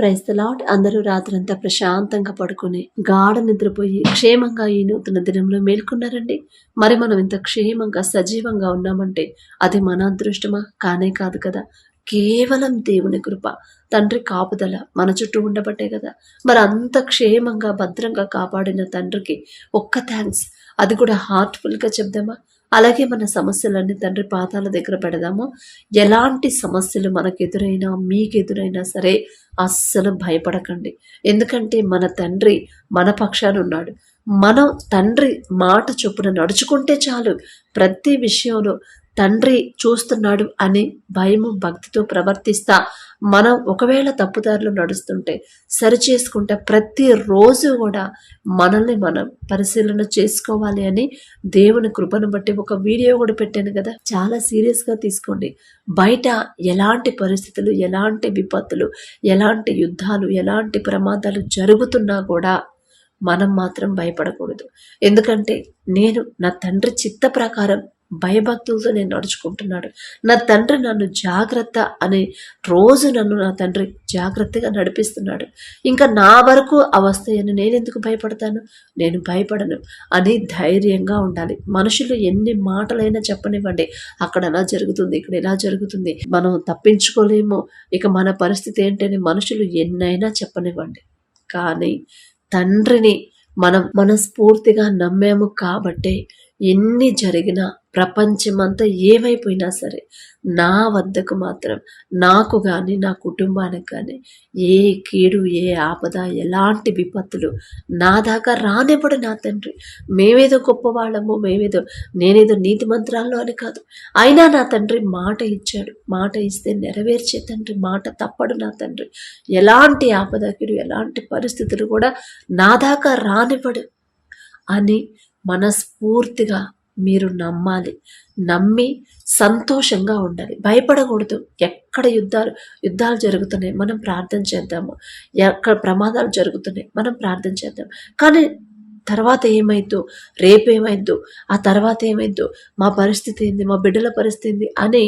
Praise the lord. అందరూ రాత్రంతా ప్రశాంతంగా పడుకుని గాఢ నిద్రపోయి క్షేమంగా ఈ నూతన దినంలో మేల్కొన్నారండి. మరి మనం ఇంత క్షేమంగా సజీవంగా ఉన్నామంటే అది మన అదృష్టమా? కానే కాదు కదా. కేవలం దేవుని కృప, తండ్రి కాపుదల మన చుట్టూ ఉండబట్టే కదా. మరి అంత క్షేమంగా భద్రంగా కాపాడిన తండ్రికి ఒక్క థ్యాంక్స్, అది కూడా హార్ట్ఫుల్గా చెప్దామా? అలాగే మన సమస్యలన్నీ తండ్రి పాదాల దగ్గర పెడదాము. ఎలాంటి సమస్యలు మనకు ఎదురైనా మీకు ఎదురైనా సరే అస్సలు భయపడకండి. ఎందుకంటే మన తండ్రి మన పక్షాన ఉన్నాడు. మనం తండ్రి మాట చొప్పున నడుచుకుంటే చాలు. ప్రతి విషయంలో తండ్రి చూస్తున్నాడు అని భయము భక్తితో ప్రవర్తిస్తా మనం ఒకవేళ తప్పుదారిలో నడుస్తుంటే సరిచేసుకుంటే ప్రతిరోజు కూడా మనల్ని మనం పరిశీలన చేసుకోవాలి అని దేవుని కృపను బట్టి ఒక వీడియో కూడా పెట్టాను కదా. చాలా సీరియస్గా తీసుకోండి. బయట ఎలాంటి పరిస్థితులు, ఎలాంటి విపత్తులు, ఎలాంటి యుద్ధాలు, ఎలాంటి ప్రమాదాలు జరుగుతున్నా కూడా మనం మాత్రం భయపడకూడదు. ఎందుకంటే నేను నా తండ్రి చిత్త ప్రకారం భయభక్తులతో నేను నడుచుకుంటున్నాడు. నా తండ్రి నన్ను జాగ్రత్త అనే రోజు నన్ను నా తండ్రి జాగ్రత్తగా నడిపిస్తున్నాడు. ఇంకా నా వరకు అవస్థయని నేను ఎందుకు భయపడతాను? నేను భయపడను అని ధైర్యంగా ఉండాలి. మనుషులు ఎన్ని మాటలైనా చెప్పనివ్వండి, అక్కడ ఎలా జరుగుతుంది, ఇక్కడ ఎలా జరుగుతుంది, మనం తప్పించుకోలేము, ఇక మన పరిస్థితి ఏంటని మనుషులు ఎన్నైనా చెప్పనివ్వండి. కానీ తండ్రిని మనం మనస్ఫూర్తిగా నమ్మాము కాబట్టే ఎన్ని జరిగినా ప్రపంచమంతా ఏమైపోయినా సరే నా వద్దకు మాత్రం నాకు కానీ నా కుటుంబానికి కానీ ఏ కీడు, ఏ ఆపద, ఎలాంటి విపత్తులు నా దాకా రానివ్వడు నా తండ్రి. మేమేదో గొప్పవాళ్ళము, నేనేదో నీతి మంత్రాల్లో అని కాదు. అయినా నా తండ్రి మాట ఇచ్చాడు. మాట ఇస్తే నెరవేర్చే తండ్రి, మాట తప్పడు నా తండ్రి. ఎలాంటి ఆపద, కీడు, ఎలాంటి పరిస్థితులు కూడా నా దాకా రానివ్వడు అని మనస్ఫూర్తిగా మీరు నమ్మాలి. నమ్మి సంతోషంగా ఉండాలి. భయపడకూడదు. ఎక్కడ యుద్ధాలు జరుగుతున్నాయి మనం ప్రార్థన చేద్దాము. ఎక్కడ ప్రమాదాలు జరుగుతున్నాయి మనం ప్రార్థన చేద్దాం. కానీ తర్వాత ఏమైద్దో, రేపేమైద్దో, ఆ తర్వాత ఏమైద్దో, మా పరిస్థితి ఏంది, మా బిడ్డల పరిస్థితి ఏంది అని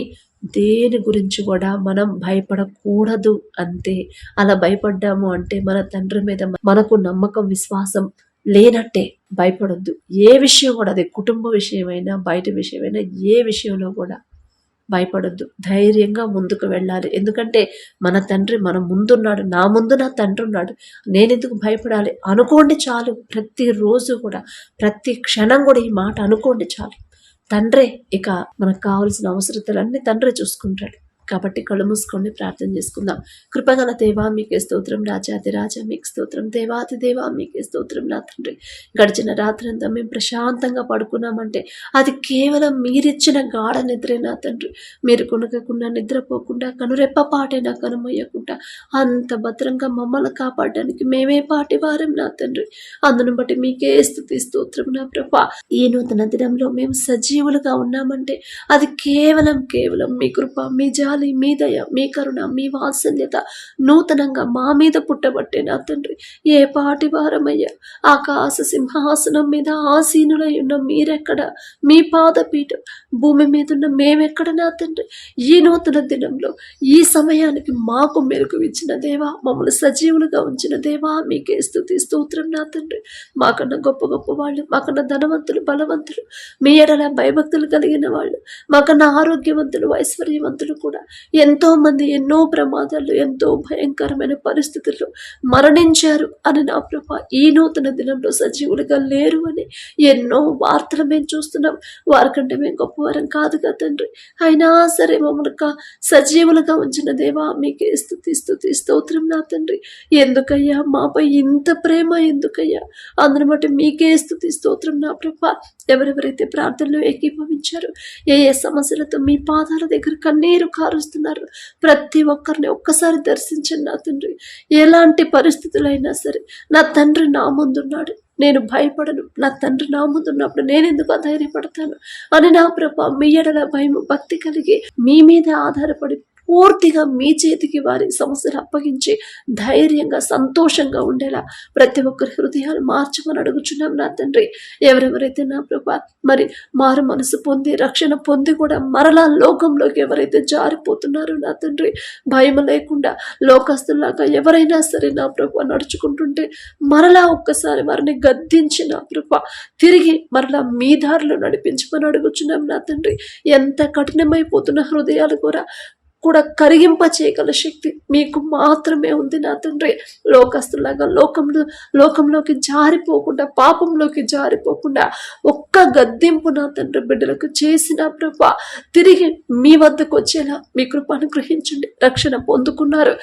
దేని గురించి కూడా మనం భయపడకూడదు. అంతే. అలా భయపడ్డాము అంటే మన తండ్రి మీద మనకు నమ్మకం, విశ్వాసం లేనట్టే. భయపడొద్దు. ఏ విషయం కూడా, అది కుటుంబ విషయమైనా బయట విషయమైనా ఏ విషయంలో కూడా భయపడొద్దు. ధైర్యంగా ముందుకు వెళ్ళాలి. ఎందుకంటే మన తండ్రి మన ముందున్నాడు. నా ముందు నా తండ్రి ఉన్నాడు, నేనెందుకు భయపడాలి అనుకోండి చాలు. ప్రతిరోజు కూడా, ప్రతి క్షణం కూడా ఈ మాట అనుకోండి చాలు. తండ్రే ఇక మనకు కావాల్సిన అవసరతలన్నీ తండ్రే చూసుకుంటాడు. కాబట్టి కళ్ళు మూసుకొని ప్రార్థన చేసుకుందాం. కృపగల దేవా మీకే స్తోత్రం, రాజాది రాజా మీకు స్తోత్రం, దేవాది దేవా మీకే స్తోత్రం. నా తండ్రి, గడిచిన రాత్రంతా మేము ప్రశాంతంగా పడుకున్నామంటే అది కేవలం మీరిచ్చిన గాఢ నిద్రే నా తండ్రి. మీరు కొనకకుండా, నిద్రపోకుండా, కనురెప్పపాటైనా కనుమయ్యకుండా అంత భద్రంగా మమ్మల్ని కాపాడడానికి మేమే పాటి వారం నా తండ్రి. అందును బట్టి మీకే స్తుతి స్తోత్రం నా ప్రభా. ఈ నూతన దినంలో మేము సజీవులుగా ఉన్నామంటే అది కేవలం మీ కృప, మీ జాలి, మీ దయ, మీ కరుణ, మీ వాత్సల్యత నూతనంగా మా మీద పుట్టబట్టే నా తండ్రి. ఏ పాటి వారమయ్యా. ఆకాశ సింహాసనం మీద ఆసీనులై ఉన్న మీరెక్కడ, మీ పాదపీఠం భూమి మీద ఉన్న మేమెక్కడ నా తండ్రి. ఈ నూతన దినంలో ఈ సమయానికి మాకు మెరుగు ఇచ్చిన దేవా, మమ్మల్ని సజీవులుగా ఉంచిన దేవా మీకే స్తుతి స్తోత్రం నా తండ్రి. మాకన్నా గొప్ప వాళ్ళు, మాకన్నా ధనవంతులు, బలవంతులు, మీ ఎడల భయభక్తులు కలిగిన వాళ్ళు, మాకన్నా ఆరోగ్యవంతులు, ఐశ్వర్యవంతులు కూడా ఎంతో మంది ఎన్నో ప్రమాదాలు, ఎంతో భయంకరమైన పరిస్థితుల్లో మరణించారు అని నా ప్రభా ఈ నూతన దినంలో సజీవులుగా లేరు అని ఎన్నో వార్తలు మేము చూస్తున్నాం. వారికంటే మేము గొప్పవారం కాదుగా తండ్రి. అయినా సరే మమ్మల్ని సజీవులుగా ఉంచిన దేవా మీకే స్తుతి స్తోత్రం నా తండ్రి. ఎందుకయ్యా మాపై ఇంత ప్రేమ, ఎందుకయ్యా? అందుని బట్టి మీకే స్తుతి స్తోత్రం నా ప్రభా. ఎవరెవరైతే ప్రార్థనలో ఏకీభవించారో, ఏ సమస్యలతో మీ పాదాల దగ్గర కన్నీరు కారుస్తున్నారు, ప్రతి ఒక్కరిని ఒక్కసారి దర్శించండి నా తండ్రి. ఎలాంటి పరిస్థితులైనా సరే నా తండ్రి నా ముందున్నాడు, నేను భయపడను. నా తండ్రి నా ముందున్నప్పుడు నేనెందుకు అధైర్యపడతాను అని నా ప్రభా మీ ఎడల భయం, భక్తి కలిగి మీ మీద ఆధారపడి పూర్తిగా మీ చేతికి వారి సమస్యలు అప్పగించి ధైర్యంగా సంతోషంగా ఉండేలా ప్రతి ఒక్కరి హృదయాలు మార్చమని అడుగుచున్నాం నా తండ్రి. ఎవరెవరైతే నా ప్రభా మరి మారు మనసు పొంది రక్షణ పొంది కూడా మరలా లోకంలోకి ఎవరైతే జారిపోతున్నారో నా తండ్రి, భయం లేకుండా లోకస్తులాగా ఎవరైనా సరే నా ప్రభా నడుచుకుంటుంటే మరలా ఒక్కసారి వారిని గద్దించి నా ప్రభా తిరిగి మరలా మీ దారిలో నడిపించమని అడుగుచున్నాం నా తండ్రి. ఎంత కఠినమైపోతున్న హృదయాలు కూడా కరిగింప చేయగల శక్తి మీకు మాత్రమే ఉంది నా తండ్రి. లోకస్తులాగా లోకంలోకి జారిపోకుండా, పాపంలోకి జారిపోకుండా ఒక్క గద్దింపు నా తండ్రి బిడ్డలకు చేసిన ప్రభా తిరిగి మీ వద్దకు వచ్చేలా మీ కృప అనుగ్రహించండి. రక్షణ పొందుకున్నారు,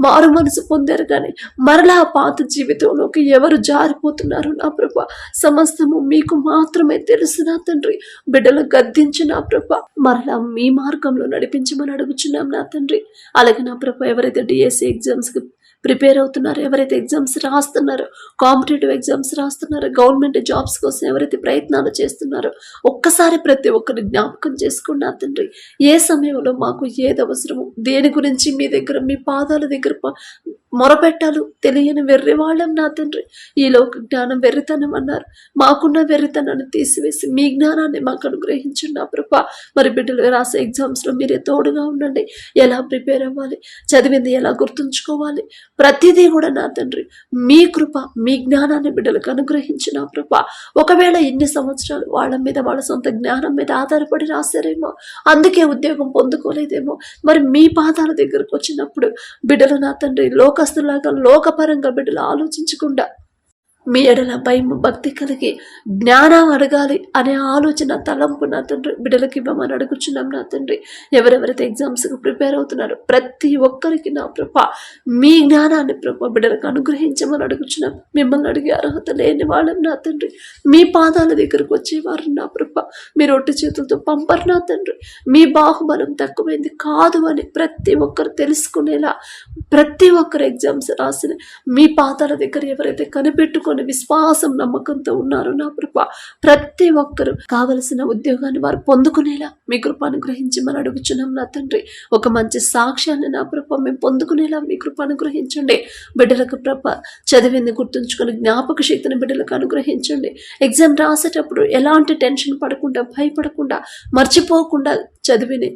మారు మనసు పొందారు, కానీ మరలా పాత జీవితంలోకి ఎవరు జారిపోతున్నారు నా ప్రభా సమస్తము మీకు మాత్రమే తెలుసు నా తండ్రి. బిడ్డలు గద్దించి నా ప్రభా మరలా మీ మార్గంలో నడిపించమని అడుగుచున్నాం నా తండ్రి. అలాగే నా ప్రభా ఎవరైతే డిఎస్సి ఎగ్జామ్స్కి ప్రిపేర్ అవుతున్నారో, ఎవరైతే ఎగ్జామ్స్ రాస్తున్నారో, కాంపిటేటివ్ ఎగ్జామ్స్ రాస్తున్నారో, గవర్నమెంట్ జాబ్స్ కోసం ఎవరైతే ప్రయత్నాలు చేస్తున్నారో ఒక్కసారి ప్రతి ఒక్కరిని జ్ఞాపకం చేసుకోండి నా తండ్రి. ఏ సమయంలో మాకు ఏది అవసరమో, దేని గురించి మీ దగ్గర మీ పాదాల దగ్గర మొరపెట్టాలు తెలియని వెర్రి వాళ్ళం నా తండ్రి. ఈ లోక జ్ఞానం వెర్రితనం అన్నారు. మాకున్న వెర్రితనాన్ని తీసివేసి మీ జ్ఞానాన్ని మాకు అనుగ్రహించండి నా ప్రభా. మరి బిడ్డలు రాసే ఎగ్జామ్స్లో మీరే తోడుగా ఉండండి. ఎలా ప్రిపేర్ అవ్వాలి, చదివింది ఎలా గుర్తుంచుకోవాలి, ప్రతిదీ కూడా నా తండ్రి మీ కృప మీ జ్ఞానాన్ని బిడ్డలకు అనుగ్రహించిన ప్రభా. ఒకవేళ ఇన్ని సంవత్సరాలు వాళ్ళ మీద వాళ్ళ సొంత జ్ఞానం మీద ఆధారపడి రాశారేమో, అందుకే ఉద్యోగం పొందుకోలేదేమో. మరి మీ పాదాల దగ్గరకు వచ్చినప్పుడు బిడ్డలు నా తండ్రి లోకస్తులాగా లోకపరంగా బిడ్డలు ఆలోచించకుండా మీ ఎడల భయం భక్తి కలిగి జ్ఞానం అడగాలి అనే ఆలోచన తలంపు నా తండ్రి బిడ్డలకి ఇవ్వమని అడుగుచున్నాం నా తండ్రి. ఎవరెవరైతే ఎగ్జామ్స్కి ప్రిపేర్ అవుతున్నారో ప్రతి ఒక్కరికి నా ప్రభా మీ జ్ఞానాన్ని ప్రభా బిడ్డలకు అనుగ్రహించమని అడుగుచున్నాం. మిమ్మల్ని అడిగే అర్హత లేని వాళ్ళం నా తండ్రి. మీ పాదాల దగ్గరకు వచ్చేవారు నా ప్రభా మీరు ఒట్టి చేతులతో పంపరు నా తండ్రి. మీ బాహుబలం తక్కువైంది కాదు అని ప్రతి ఒక్కరు తెలుసుకునేలా ప్రతి ఒక్కరు ఎగ్జామ్స్ రాసిన మీ పాదాల దగ్గర ఎవరైతే కనిపెట్టుకొని విశ్వాసం నమ్మకంతో ఉన్నారు నా కృప ప్రతి ఒక్కరు కావలసిన ఉద్యోగాన్ని వారు పొందుకునేలా మీ కృప అనుగ్రహించమని అడుగుచున్నాం నా తండ్రి. ఒక మంచి సాక్ష్యాన్ని నా కృప మేము పొందుకునేలా మీ కృప అనుగ్రహించండి. బిడ్డలకు ప్రభ చదివింది గుర్తుంచుకొని జ్ఞాపక శక్తిని బిడ్డలకు అనుగ్రహించండి. ఎగ్జామ్ రాసేటప్పుడు ఎలాంటి టెన్షన్ పడకుండా భయపడకుండా మర్చిపోకుండా చదివిని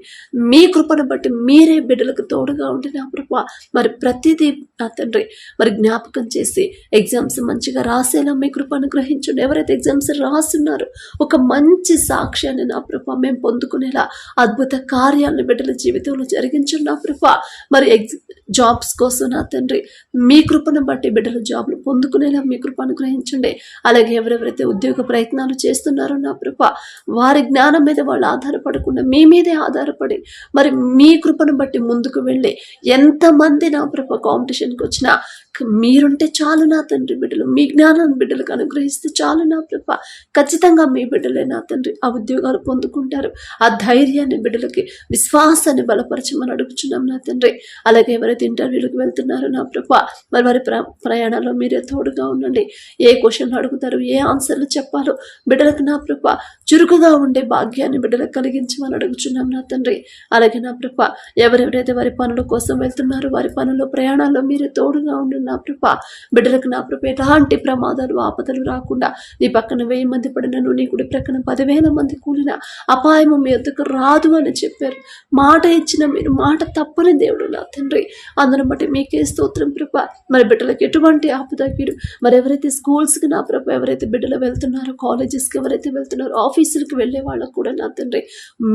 మీ కృపను బట్టి మీరే బిడ్డలకు తోడుగా ఉండి నా కృప మరి ప్రతిదీ నా తండ్రి మరి జ్ఞాపకం చేసి ఎగ్జామ్స్ మంచిగా రాసేలా మీ కృప అనుగ్రహించండి. ఎవరైతే ఎగ్జామ్స్ రాస్తున్నారో ఒక మంచి సాక్ష్యాన్ని నా కృప మేము పొందుకునేలా అద్భుత కార్యాలను బిడ్డల జీవితంలో జరిగించండి నా కృప. మరి జాబ్స్ కోసం నా తండ్రి మీ కృపను బట్టి బిడ్డల జాబ్లు పొందుకునేలా మీ కృప అనుగ్రహించండి. అలాగే ఎవరెవరైతే ఉద్యోగ ప్రయత్నాలు చేస్తున్నారో నా కృప వారి జ్ఞానం మీద వాళ్ళు ఆధారపడకుండా మీ మీదే ఆధారపడి మరి మీ కృపను బట్టి ముందుకు వెళ్ళి ఎంతమంది నా కృప కాంపిటీషన్కి వచ్చినా మీరుంటే చాలు నా తండ్రి. బిడ్డలు మీ జ్ఞానాన్ని బిడ్డలకు అనుగ్రహిస్తే చాలు నా ప్రభ. ఖచ్చితంగా మీ బిడ్డలే నా తండ్రి ఆ ఉద్యోగాలు పొందుకుంటారు. ఆ ధైర్యాన్ని బిడ్డలకి విశ్వాసాన్ని బలపరచమని అడుగుచున్నాం నా తండ్రి. అలాగే ఎవరైతే ఇంటర్వ్యూలకు వెళ్తున్నారో నా ప్రభ మరి వారి ప్రయాణాల్లో మీరే తోడుగా ఉండండి. ఏ క్వశ్చన్లు అడుగుతారు, ఏ ఆన్సర్లు చెప్పాలో బిడ్డలకు నా ప్రభ చురుకుగా ఉండే భాగ్యాన్ని బిడ్డలకు కలిగించమని అడుగుచున్నాం నా తండ్రి. అలాగే నా ప్రభ ఎవరెవరైతే వారి పనుల కోసం వెళ్తున్నారో వారి పనుల్లో ప్రయాణాల్లో మీరే తోడుగా ఉండండి నా ప్రభ. బిడ్డలకు నా ప్రభ ఎలాంటి ప్రమాదాలు ఆపదలు రాకుండా నీ పక్కన 1000 మంది పడినను నీ కుడి ప్రక్కన 10,000 మంది కూలిన అపాయము మీ వద్దకు రాదు అని చెప్పారు. మాట ఇచ్చిన మీరు మాట తప్పని దేవుడు నా తండ్రి. అందరం బట్టి మీకే స్తోత్రం ప్రభ. మరి బిడ్డలకు ఎటువంటి ఆపదకీడు మరి ఎవరైతే స్కూల్స్కి నా ప్రభ ఎవరైతే బిడ్డలు వెళ్తున్నారో కాలేజెస్కి ఎవరైతే వెళ్తున్నారో ఆఫీసులకు వెళ్ళే వాళ్ళకు కూడా నా తండ్రి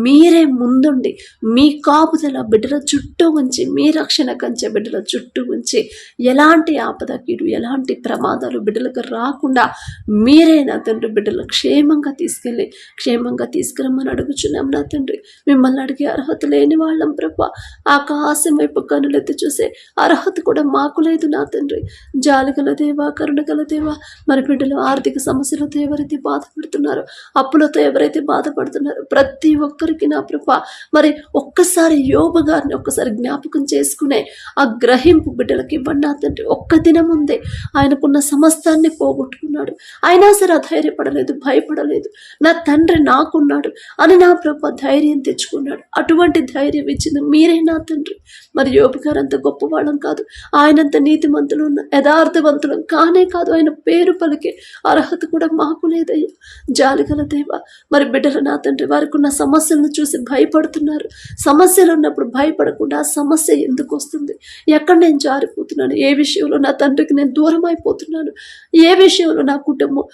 మీరే ముందుండి మీ కాపుదల బిడ్డల చుట్టూ ఉంచి మీ రక్షణ కంచె బిడ్డల చుట్టూ ఉంచి ఎలాంటి ఆపదకీడు ఎలాంటి ప్రమాదాలు బిడ్డలకు రాకుండా మీరే నా తండ్రి బిడ్డలు క్షేమంగా తీసుకురమ్మని అడుగుచున్నాం నా తండ్రి. మిమ్మల్ని అడిగే అర్హత లేని వాళ్ళం ప్రభా. ఆకాశం వైపు కనులెత్తి చూసే అర్హత కూడా మాకు లేదు నా తండ్రి. జాలిగల దేవా, కరుణగల దేవా, మరి బిడ్డలు ఆర్థిక సమస్యలతో ఎవరైతే బాధపడుతున్నారో, అప్పులతో ఎవరైతే బాధపడుతున్నారో ప్రతి ఒక్కరికి నా ప్రభా మరి ఒక్కసారి యోబు గారిని ఒక్కసారి జ్ఞాపకం చేసుకునే ఆ గ్రహింపు బిడ్డలకి ఇవ్వండి నా తండ్రి. ఒక్క దినం ముందే ఆయనకున్న సమస్తాన్ని పోగొట్టుకున్నాడు, అయినా సరే అధైర్యపడలేదు, భయపడలేదు. నా తండ్రి నాకున్నాడు అని నా ప్రభా ధైర్యం తెచ్చుకున్నాడు. అటువంటి ధైర్యం ఇచ్చింది మీరే నా తండ్రి. మరి యోబు గారు అంత గొప్పవాళ్ళం కాదు, ఆయనంత నీతిమంతులు యథార్థవంతులం కానే కాదు, ఆయన పేరు పలికే అర్హత కూడా మాకు లేదయ్యా. జాలిగల దేవా, మరి బిడ్డలు నా తండ్రి వారికి ఉన్న సమస్యలను చూసి భయపడుతున్నారు. సమస్యలు ఉన్నప్పుడు భయపడకుండా ఆ సమస్య ఎందుకు వస్తుంది, ఎక్కడ నేను జారిపోతున్నాను, ఏ విషయంలో నా తండ్రికి నేను దూరం అయిపోతున్నాను, ఏ విషయంలో నా కుటుంబం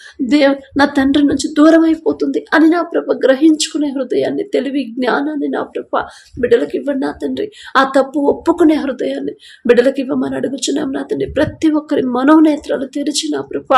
నా తండ్రి నుంచి దూరం అయిపోతుంది అని నా ప్రభ గ్రహించుకునే హృదయాన్ని, తెలివి జ్ఞానాన్ని నా ప్రభ బిడ్డలకు ఇవ్వండి నా తండ్రి. ఆ తప్పు ఒప్పుకునే హృదయాన్ని బిడ్డలకు ఇవ్వమని అడుగుచున్నాం నా తండ్రి. ప్రతి ఒక్కరి మనోనేత్రాలు తెరిచి నా ప్రభ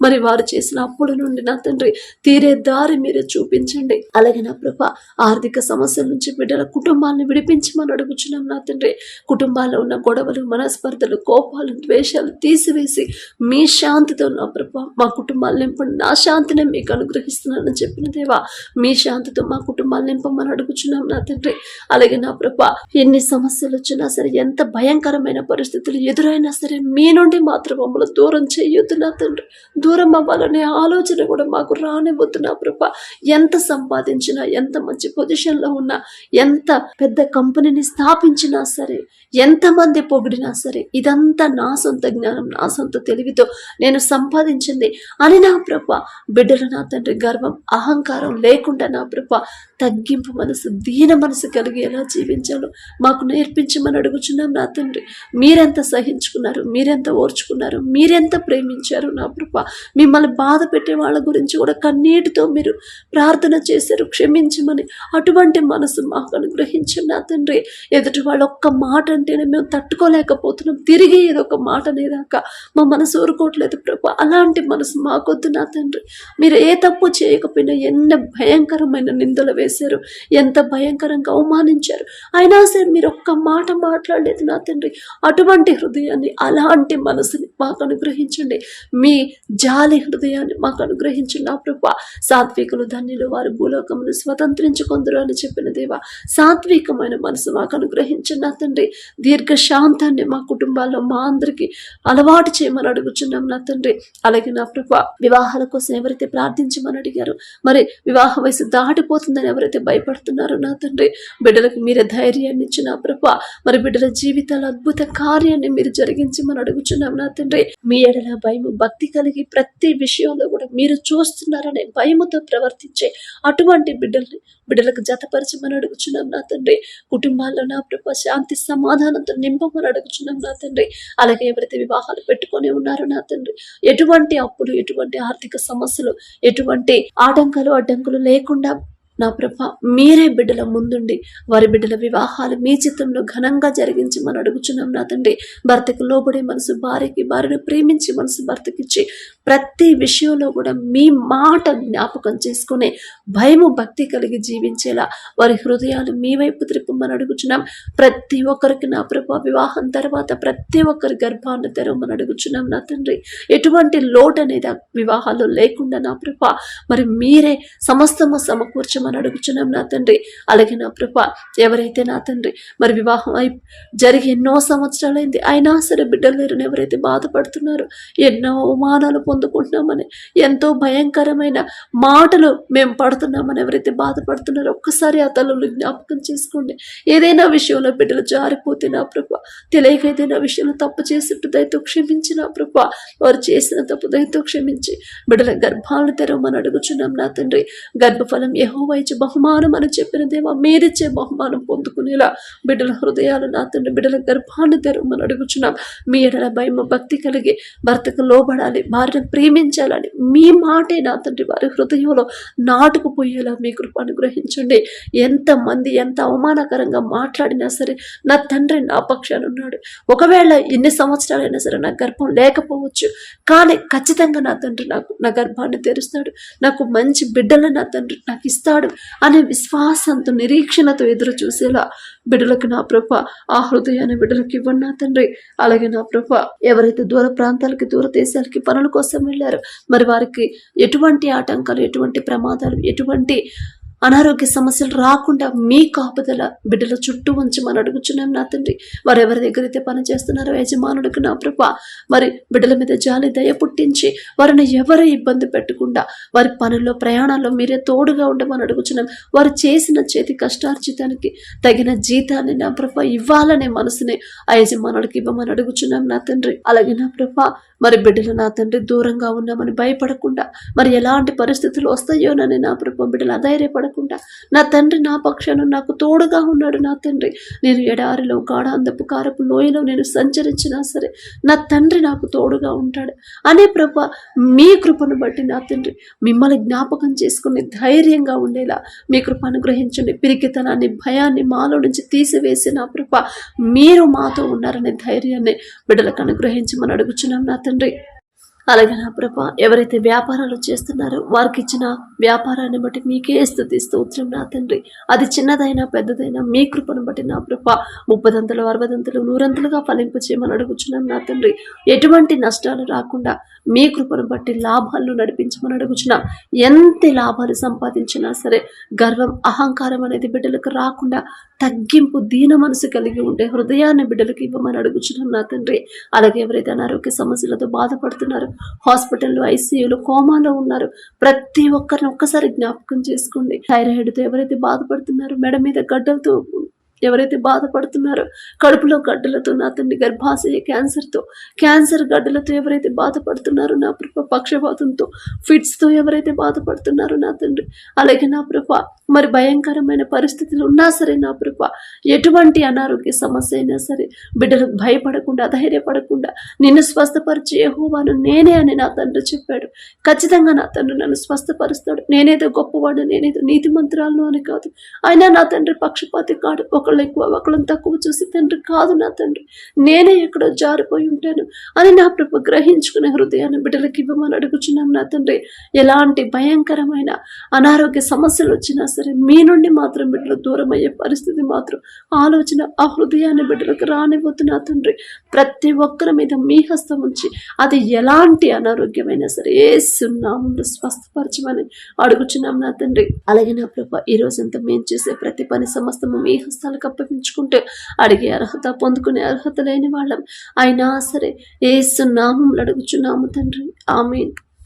మరి వారు చేసిన అప్పుల నుండి నా తండ్రి తీరే దారి మీరే చూపించండి. అలాగే నా ప్రభ ఆర్థిక సమస్యల నుంచి బిడ్డల కుటుంబాలను విడిపించమని అడుగుచున్నాం నా తండ్రి. కుటుంబాల్లో ఉన్న గొడవలు, మనస్పర్ధలు, కోపాలు, ద్వేషాలు తీసివేసి మీ శాంతితో నా ప్రభ మా కుటుంబాలు నింపండి. నా శాంతిని మీకు అనుగ్రహిస్తున్నానని చెప్పిన దేవా, మీ శాంతితో మా కుటుంబాలు నింపమని అడుగుచున్నాం నా తండ్రి. అలాగే నా ప్రభ ఎన్ని సమస్యలు వచ్చినా సరే, ఎంత భయంకరమైన పరిస్థితులు ఎదురైనా సరే మీ నుండి మాత్రం మమ్మల్ని దూరం చేయొద్దు నా తండ్రి. దూరం అవ్వాలనే ఆలోచన కూడా మాకు రానివ్వద్దు నా ప్రభ. ఎంత సంపాదించినా, ఎంత మంచి పొజిషన్లో ఉన్నా, ఎంత పెద్ద కంపెనీని స్థాపించినా సరే, ఎంతమంది పొగిడినా సరే, ఇదంతా నా సొంత జ్ఞానం, నా సొంత తెలివితో నేను సంపాదించింది అని నా ప్రభ బిడ్డలు నా తండ్రి గర్వం, అహంకారం లేకుండా నా ప్రభ తగ్గింపు మనసు, దీన మనసు కలిగి ఎలా జీవించాలో మాకు నేర్పించమని అడుగుచున్నాం నా తండ్రి. మీరెంత సహించుకున్నారు, మీరెంత ఓర్చుకున్నారు, మీరెంత ప్రేమించారు నా ప్రభ. మిమ్మల్ని బాధ పెట్టే వాళ్ళ గురించి కూడా కన్నీటితో మీరు ప్రార్థన చేశారు, క్షమించమని. అటువంటి మనసు మాకు అనుగ్రహించండి నా తండ్రి. ఎదుటి వాళ్ళు ఒక్క మాట అంటేనే మేము తట్టుకోలేకపోతున్నాం, తిరిగి ఏదొక మాట అనేదాకా మా మనసు ఊరుకోవట్లేదు ప్రభు. అలాంటి మనసు మాకొద్దు నా తండ్రి. మీరు ఏ తప్పు చేయకపోయినా ఎన్న భయంకరమైన నిందలు వేశారు, ఎంత భయంకరంగా అవమానించారు, అయినా సరే మీరు ఒక్క మాట మాట్లాడలేదు నా తండ్రి. అటువంటి హృదయాన్ని, అలాంటి మనసుని మాకు అనుగ్రహించండి. మీ జాలి హృదయాన్ని మాకు అనుగ్రహించండి నా ప్రభు. సాత్వికులు ధన్యులు, వారు భూలోకమును స్వతంత్రించుకొందురు అని చెప్పిన దేవా, సాత్వికమైన మనసు మాకు అనుగ్రహించండి నా తండ్రి. దీర్ఘ శాంతాన్ని మా కుటుంబాల్లో మా అందరికీ అలవాటు చేయమని అడుగుచున్నాం నా తండ్రి. అలాగే నా ప్రభు వివాహాల కోసం ఎవరైతే ప్రార్థించమని అడిగారు, మరి వివాహ వయసు దాటిపోతుందని ఎవరైతే భయపడుతున్నారో నా తండ్రి, బిడ్డలకు మీరే ధైర్యాన్ని ఇచ్చిన ప్రభు, మరి బిడ్డల జీవితాల అద్భుత కార్యాన్ని మీరు జరిగించమని అడుగుచున్నాం నా తండ్రి. మీ ఎడల భయము, భక్తి కలిగి ప్రతి విషయంలో కూడా మీరు చూస్తున్నారనే భయముతో ప్రవర్తించే అటువంటి బిడ్డలకు జతపరచమని అడుగుచున్నాం నా తండ్రి. కుటుంబాల్లో నా ప్రభు శాంతి సమాధానంతో నింపమని అడుగుచున్నాం నా తండ్రి. అలాగే ఎవరైతే వివాహాలు పెట్టుకొని ఉన్నారో నా తండ్రి, ఎటువంటి అప్పులు, ఎటువంటి ఆర్థిక సమస్యలు, ఎటువంటి ఆటంకాలు, అడ్డంకులు లేకుండా నా ప్రభ మీరే బిడ్డల ముందుండి వారి బిడ్డల వివాహాలు మీ చిత్తంలో ఘనంగా జరిగించమని అడుగుచున్నాం నా తండ్రి. భర్తకు లోబడే మనసు భార్యకి, భార్యను ప్రేమించి మనసు భర్తకిచ్చి ప్రతి విషయంలో కూడా మీ మాట జ్ఞాపకం చేసుకునే భయము, భక్తి కలిగి జీవించేలా వారి హృదయాలు మీ వైపు త్రిప్పమని అడుగుచున్నాం. ప్రతి ఒక్కరికి నా ప్రభ వివాహం తర్వాత ప్రతి ఒక్కరి గర్భాన్ని తెరవమని అడుగుచున్నాం నా తండ్రి. ఎటువంటి లోటు అనేది వివాహాల్లో లేకుండా నా ప్రభ మరి మీరే సమస్తము సమకూర్చమని అడుగుచున్నాం నా తండ్రి. అలాగే నా ప్రభ ఎవరైతే నా తండ్రి మరి వివాహం జరిగి ఎన్నో సంవత్సరాలైంది అయినా సరే బిడ్డలు లేరని ఎవరైతే బాధపడుతున్నారో, ఎన్నో అవమానాలు పొందుకుంటున్నామని, ఎంతో భయంకరమైన మాటలు మేము పడుతున్నామని ఎవరైతే బాధపడుతున్నారో ఒక్కసారి ఆ తల్లులు జ్ఞాపకం చేసుకోండి. ఏదైనా విషయంలో బిడ్డలు జారిపోతే నా ప్రభ, తెలియక ఏదైనా విషయంలో తప్పు చేసినట్టు దయతో క్షమించి నా ప్రభ, వారు చేసిన తప్పు దయతో క్షమించి బిడ్డల గర్భాలను తెరవమని అడుగుచున్నాం నా తండ్రి. గర్భఫలం యెహోవా ఇచ్చే బహుమానం అని చెప్పిన దేవా, మీరిచ్చే బహుమానం పొందుకునేలా బిడ్డల హృదయాలు నా తండ్రి, బిడ్డల గర్భాన్ని తెరవమని అడుగుచున్నాం. మీ ఎడల భయం, భక్తి కలిగి భర్తకు లోబడాలి, భార్య బిడ్డలను ప్రేమించాలని మీ మాటే నా తండ్రి వారి హృదయంలో నాటుకుపోయేలా మీ కృప అనుగ్రహించండి. ఎంతమంది ఎంత అవమానకరంగా మాట్లాడినా సరే నా తండ్రి నా పక్షాన ఉన్నాడు. ఒకవేళ ఎన్ని సంవత్సరాలైనా సరే నా గర్భం లేకపోవచ్చు, కానీ ఖచ్చితంగా నా తండ్రి నా గర్భాన్ని తెరుస్తాడు, నాకు మంచి బిడ్డలను నా తండ్రి నాకు ఇస్తాడు అనే విశ్వాసంతో నిరీక్షణతో ఎదురు చూసేలా బిడ్డలకు నా ప్రభ ఆ హృదయాన్ని బిడ్డలకు ఇవ్వండి నా తండ్రి. అలాగే నా ప్రభ ఎవరైతే దూర ప్రాంతాలకి దూర దేశాలకి పనుల కోసం వెళ్ళారో మరి వారికి ఎటువంటి ఆటంకాలు, ఎటువంటి ప్రమాదాలు, ఎటువంటి అనారోగ్య సమస్యలు రాకుండా మీ కాపుదల బిడ్డల చుట్టూ ఉంచమని అడుగుచున్నాం నా తండ్రి. వారు ఎవరి దగ్గర అయితే పని చేస్తున్నారో యజమానుడికి నా ప్రభ మరి బిడ్డల మీద జాలి దయ పుట్టించి వారిని ఎవరు ఇబ్బంది పెట్టకుండా వారి పనుల్లో ప్రయాణాల్లో మీరే తోడుగా ఉండమని అడుగుచున్నాం. వారు చేసిన చేతి కష్టార్జితానికి తగిన జీతాన్ని నా ప్రభ ఇవ్వాలనే మనసుని ఆ యజమానుడికి ఇవ్వమని అడుగుచున్నాం నా తండ్రి. అలాగే నా ప్రభ మరి బిడ్డలు నా తండ్రి దూరంగా ఉన్నామని భయపడకుండా, మరి ఎలాంటి పరిస్థితులు వస్తాయోనని నా ప్రభ బిడ్డలు అధైర్యపడకుండా నా తండ్రి నా పక్షాన నాకు తోడుగా ఉన్నాడు నా తండ్రి. నేను ఎడారిలో గాఢాంధపు కారపు లోయలో నేను సంచరించినా సరే నా తండ్రి నాకు తోడుగా ఉంటాడు అనే ప్రభ మీ కృపను బట్టి నా తండ్రి మిమ్మల్ని జ్ఞాపకం చేసుకుని ధైర్యంగా ఉండేలా మీ కృప అనుగ్రహించండి. పిరికితనాన్ని, భయాన్ని మాలో నుంచి తీసివేసి నా ప్రభ మీరు మాతో ఉన్నారనే ధైర్యాన్ని బిడ్డలకు అనుగ్రహించమని అడుగుచున్నాం నా తండ్రి. అలాగే నా ప్రభ ఎవరైతే వ్యాపారాలు చేస్తున్నారో వారికి ఇచ్చిన వ్యాపారాన్ని బట్టి మీకే స్తుతి స్తోత్రం నా తండ్రి. అది చిన్నదైనా పెద్దదైనా మీ కృపను బట్టి నా ప్రభ 30 60 100 ఫలింపు చేయమని అడుగుచున్నాం నా తండ్రి. ఎటువంటి నష్టాలు రాకుండా మీ కృపను బట్టి లాభాలను నడిపించమని అడుగుచున్నాం. ఎంత లాభాలు సంపాదించినా సరే గర్వం, అహంకారం అనేది బిడ్డలకు రాకుండా తగ్గింపు, దీన మనసు కలిగి ఉండే హృదయాన్ని బిడ్డలకు ఇవ్వమని అడుగుచున్నాం నా తండ్రి. అలాగే ఎవరైతే అనారోగ్య సమస్యలతో బాధపడుతున్నారో, హాస్పిటల్లో, ఐసీయూలో, కోమాలో ఉన్నారు, ప్రతి ఒక్కరిని ఒక్కసారి జ్ఞాపకం చేసుకోండి. థైరాయిడ్తో ఎవరైతే బాధపడుతున్నారో, మెడ మీద గడ్డలతో ఎవరైతే బాధపడుతున్నారో, కడుపులో గడ్డలతో నా తండ్రి, గర్భాశయ క్యాన్సర్ గడ్డలతో ఎవరైతే బాధపడుతున్నారో నా ప్రభ, పక్షపాతంతో, ఫిట్స్తో ఎవరైతే బాధపడుతున్నారో నా తండ్రి, అలాగే నా ప్రభ మరి భయంకరమైన పరిస్థితులు ఉన్నా సరే నా ప్రభ ఎటువంటి అనారోగ్య సమస్య అయినా సరే బిడ్డలకు భయపడకుండా, అధైర్యపడకుండా నిన్ను స్వస్థపరిచే యెహోవాను నేనే అని నా తండ్రి చెప్పాడు. ఖచ్చితంగా నా తండ్రి నన్ను స్వస్థపరుస్తాడు. నేనేదో గొప్పవాడు, నేనేదో నీతిమంతురాలను అని కాదు. అయినా నా తండ్రి పక్షపాతి కాడు. ఒకళ్ళు ఎక్కువ ఒకళ్ళని తక్కువ చూసి తండ్రి కాదు నా తండ్రి, నేనే ఎక్కడో జారిపోయి ఉంటాను అని నా ప్రభ గ్రహించుకునే హృదయాన్ని బిడ్డలకు ఇవ్వమని అడుగుచున్నాం నా తండ్రి. ఎలాంటి భయంకరమైన అనారోగ్య సమస్యలు వచ్చినా సరే మీ నుండి మాత్రం బిడ్డలు దూరం అయ్యే పరిస్థితి మాత్రం ఆలోచన ఆ హృదయాన్ని బిడ్డలకు రానివ్వద్దు నా తండ్రి. ప్రతి ఒక్కరి మీద మీ హస్తం ఉంచి అది ఎలాంటి అనారోగ్యమైనా సరే యేసు నామములో స్వస్థపరచమని అడుగుచున్నాం నా తండ్రి. అలాగే నా ప్రభ ఈ రోజంతా మేము చేసే ప్రతి పని సమస్తము మీ హస్తాలకు అప్పగించుకుంటే అడిగే అర్హత, పొందుకునే అర్హత లేని వాళ్ళం అయినా సరే యేసు నామములో అడుగుచున్నాము తండ్రి. ఆమేన్.